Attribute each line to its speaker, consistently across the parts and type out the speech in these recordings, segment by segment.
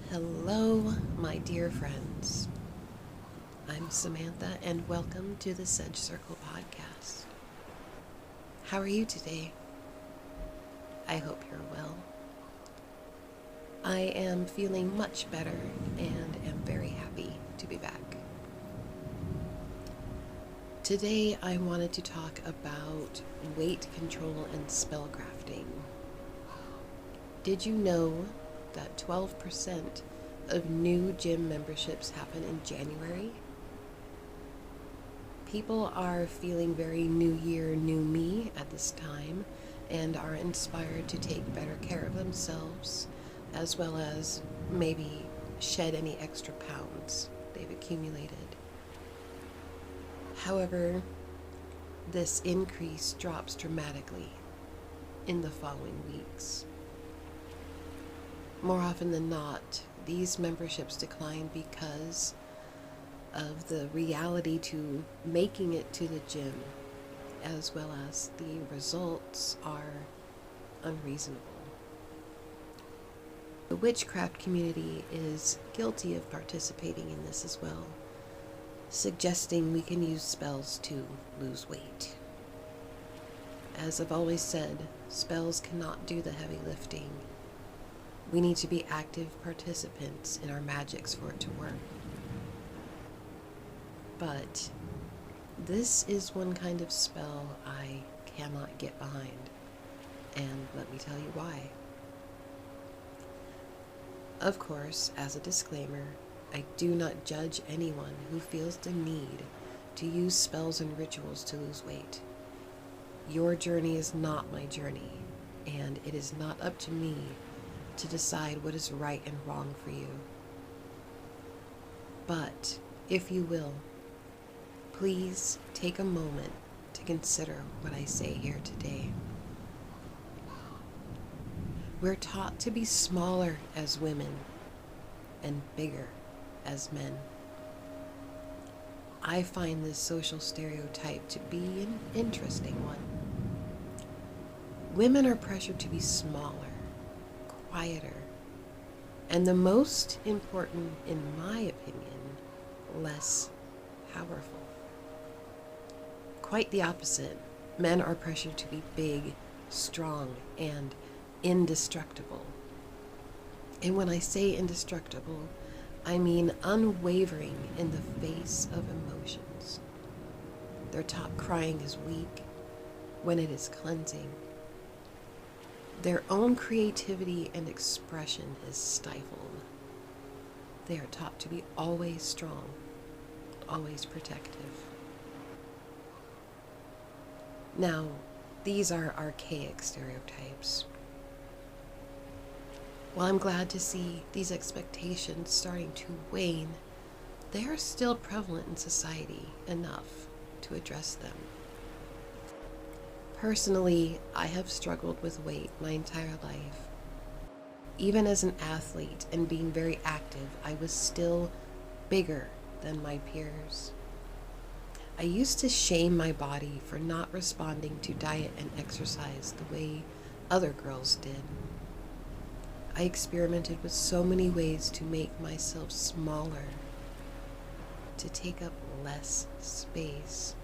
Speaker 1: Hello, my dear friends. I'm Samantha, and welcome to the Sedge Circle podcast. How are you today? I hope you're well. I am feeling much better and am very happy to be back. Today, I wanted to talk about weight control and spellcrafting. Did you know that 12% of new gym memberships happen in January? People are feeling very new year, new me at this time and are inspired to take better care of themselves, as well as maybe shed any extra pounds they've accumulated. However, this increase drops dramatically in the following weeks. More often than not, these memberships decline because of the reality to making it to the gym, as well as the results are unreasonable. The witchcraft community is guilty of participating in this as well, suggesting we can use spells to lose weight. As I've always said, spells cannot do the heavy lifting. We need to be active participants in our magics for it to work. But this is one kind of spell I cannot get behind, and let me tell you why. Of course, as a disclaimer, I do not judge anyone who feels the need to use spells and rituals to lose weight. Your journey is not my journey, and it is not up to me to decide what is right and wrong for you. But, if you will, please take a moment to consider what I say here today. We're taught to be smaller as women and bigger as men. I find this social stereotype to be an interesting one. Women are pressured to be smaller, quieter, and the most important, in my opinion, less powerful. Quite the opposite. Men are pressured to be big, strong, and indestructible. And when I say indestructible, I mean unwavering in the face of emotions. They're taught crying is weak when it is cleansing. Their own creativity and expression is stifled. They are taught to be always strong, always protective. Now, these are archaic stereotypes. While I'm glad to see these expectations starting to wane, they are still prevalent in society enough to address them. Personally, I have struggled with weight my entire life. Even as an athlete and being very active, I was still bigger than my peers. I used to shame my body for not responding to diet and exercise the way other girls did. I experimented with so many ways to make myself smaller, to take up less space.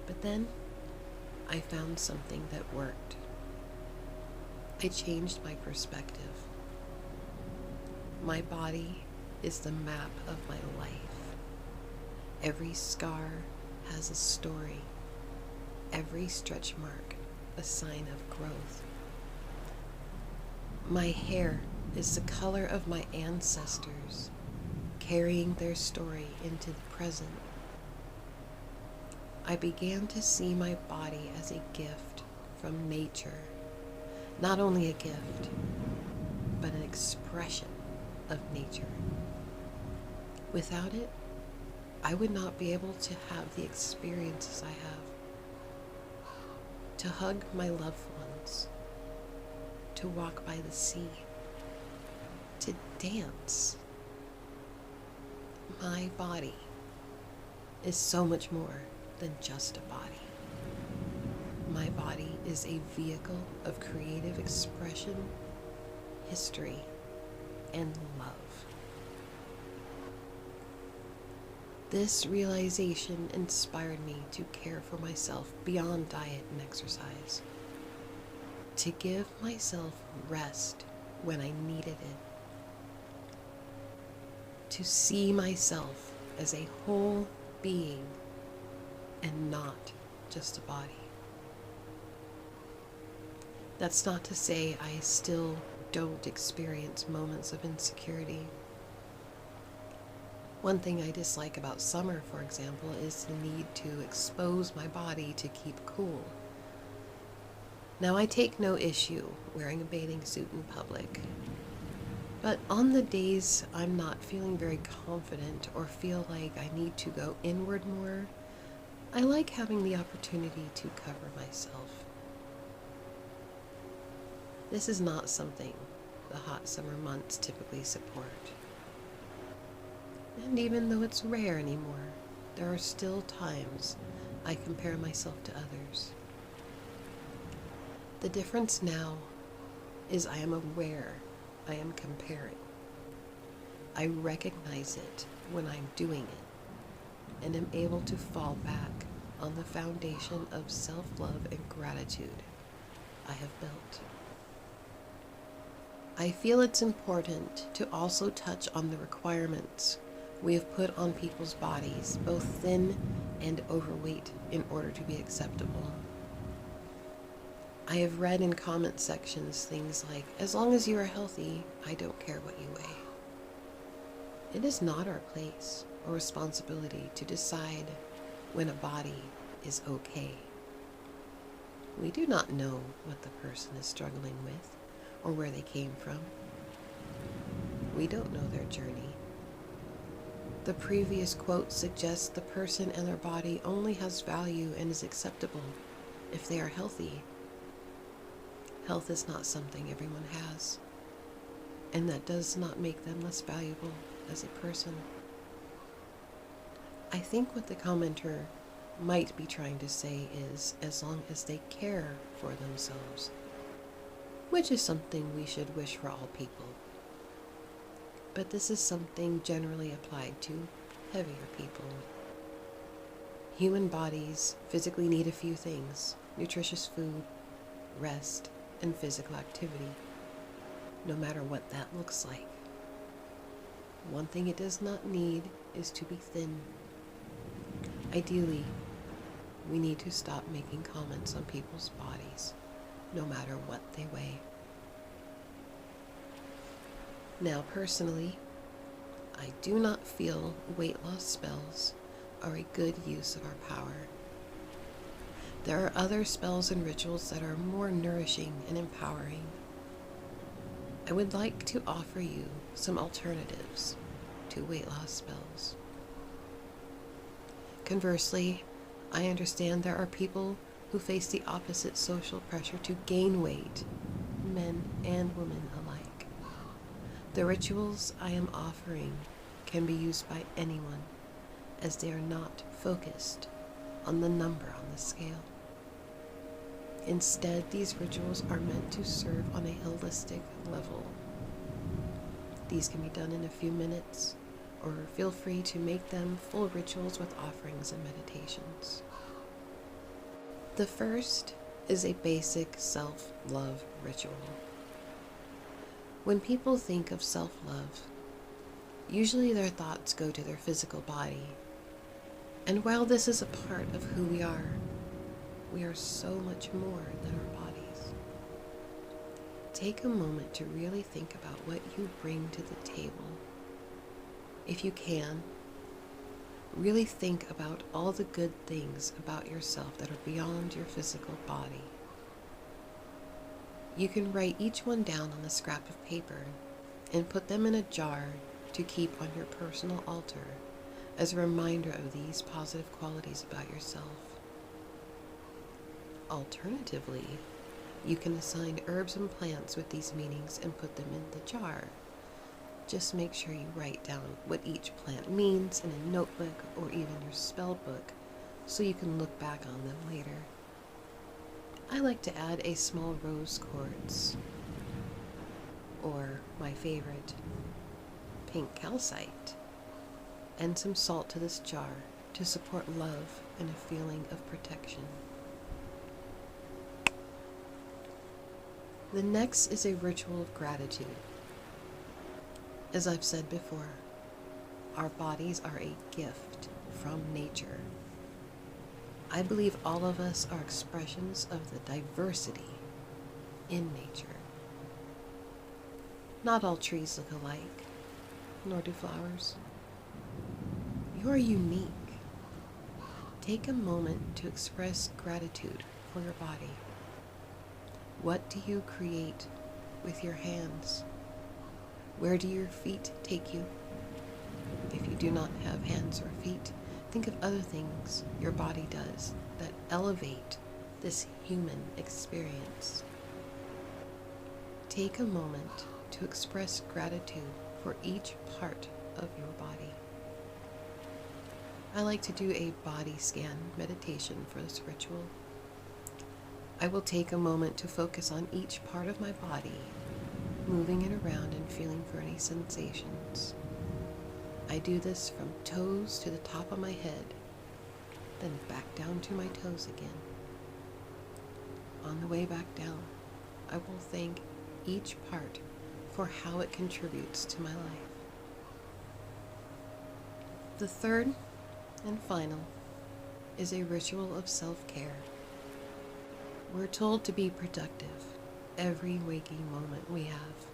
Speaker 1: But then I found something that worked. I changed my perspective. My body is the map of my life. Every scar has a story. Every stretch mark a sign of growth. My hair is the color of my ancestors, carrying their story into the present. I began to see my body as a gift from nature. Not only a gift, but an expression of nature. Without it, I would not be able to have the experiences I have. To hug my loved ones, to walk by the sea, to dance. My body is so much more than just a body. My body is a vehicle of creative expression history, and love. This realization inspired me to care for myself beyond diet and exercise, to give myself rest when I needed it, to see myself as a whole being and not just a body. That's not to say I still don't experience moments of insecurity. One thing I dislike about summer, for example, is the need to expose my body to keep cool. Now, I take no issue wearing a bathing suit in public, but on the days I'm not feeling very confident or feel like I need to go inward more, I like having the opportunity to cover myself. This is not something the hot summer months typically support. And even though it's rare anymore, there are still times I compare myself to others. The difference now is I am aware I am comparing. I recognize it when I'm doing it, and am able to fall back on the foundation of self-love and gratitude I have built. I feel it's important to also touch on the requirements we have put on people's bodies, both thin and overweight, in order to be acceptable. I have read in comment sections things like, as long as you are healthy, I don't care what you weigh. It is not our place or responsibility to decide when a body is okay. We do not know what the person is struggling with or where they came from. We don't know their journey. The previous quote suggests the person and their body only has value and is acceptable if they are healthy. Health is not something everyone has, and that does not make them less valuable as a person. I think what the commenter might be trying to say is, as long as they care for themselves, which is something we should wish for all people. But this is something generally applied to heavier people. Human bodies physically need a few things: nutritious food, rest, and physical activity, no matter what that looks like. One thing it does not need is to be thin. Ideally, we need to stop making comments on people's bodies, no matter what they weigh. Now, personally, I do not feel weight loss spells are a good use of our power. There are other spells and rituals that are more nourishing and empowering. I would like to offer you some alternatives to weight loss spells. Conversely, I understand there are people who face the opposite social pressure to gain weight, men and women alike. The rituals I am offering can be used by anyone, as they are not focused on the number on the scale. Instead, these rituals are meant to serve on a holistic level. These can be done in a few minutes, or feel free to make them full rituals with offerings and meditations. The first is a basic self-love ritual. When people think of self-love, usually their thoughts go to their physical body. And while this is a part of who we are so much more than our bodies. Take a moment to really think about what you bring to the table. If you can, really think about all the good things about yourself that are beyond your physical body. You can write each one down on a scrap of paper and put them in a jar to keep on your personal altar as a reminder of these positive qualities about yourself. Alternatively, you can assign herbs and plants with these meanings and put them in the jar. Just make sure you write down what each plant means in a notebook or even your spell book so you can look back on them later. I like to add a small rose quartz or my favorite, pink calcite, and some salt to this jar to support love and a feeling of protection. The next is a ritual of gratitude. As I've said before, our bodies are a gift from nature. I believe all of us are expressions of the diversity in nature. Not all trees look alike, nor do flowers. You're unique. Take a moment to express gratitude for your body. What do you create with your hands? Where do your feet take you? If you do not have hands or feet, think of other things your body does that elevate this human experience. Take a moment to express gratitude for each part of your body. I like to do a body scan meditation for this ritual. I will take a moment to focus on each part of my body, moving it around and feeling for any sensations. I do this from toes to the top of my head, then back down to my toes again. On the way back down, I will thank each part for how it contributes to my life. The third and final is a ritual of self-care. We're told to be productive every waking moment we have.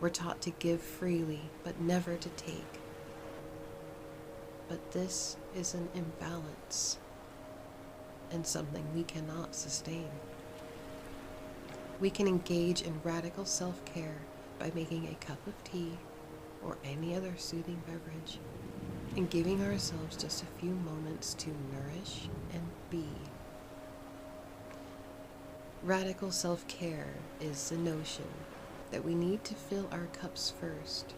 Speaker 1: We're taught to give freely, but never to take. But this is an imbalance and something we cannot sustain. We can engage in radical self-care by making a cup of tea or any other soothing beverage and giving ourselves just a few moments to nourish and be. Radical self-care is the notion that we need to fill our cups first,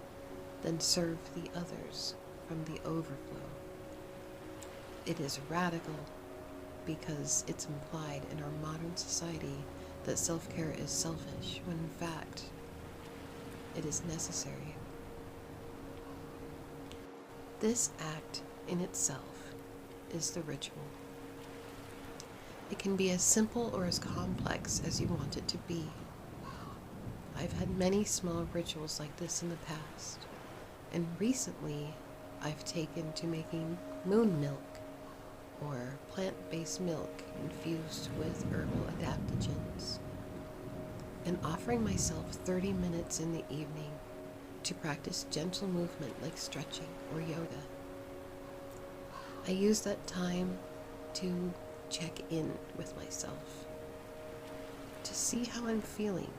Speaker 1: then serve the others from the overflow. It is radical because it's implied in our modern society that self-care is selfish, when in fact, it is necessary. This act in itself is the ritual. It can be as simple or as complex as you want it to be. I've had many small rituals like this in the past, and recently I've taken to making moon milk, or plant-based milk infused with herbal adaptogens, and offering myself 30 minutes in the evening to practice gentle movement like stretching or yoga. I use that time to check in with myself, to see how I'm feeling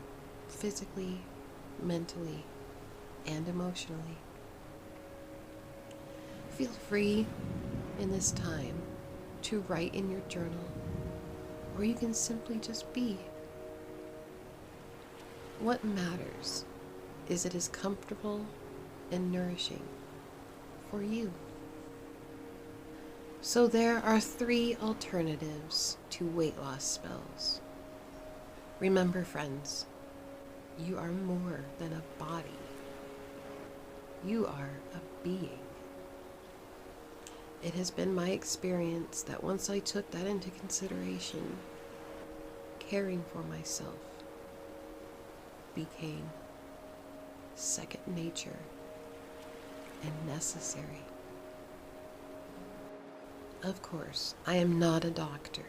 Speaker 1: physically, mentally, and emotionally. Feel free in this time to write in your journal, or you can simply just be. What matters is it is comfortable and nourishing for you. So there are 3 alternatives to weight loss spells. Remember, friends, you are more than a body. You are a being. It has been my experience that once I took that into consideration, caring for myself became second nature and necessary. Of course, I am not a doctor,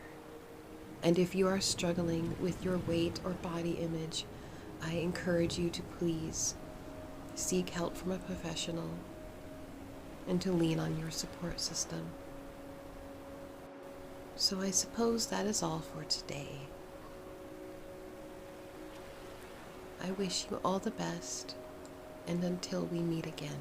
Speaker 1: and if you are struggling with your weight or body image, I encourage you to please seek help from a professional and to lean on your support system. So I suppose that is all for today. I wish you all the best, and until we meet again.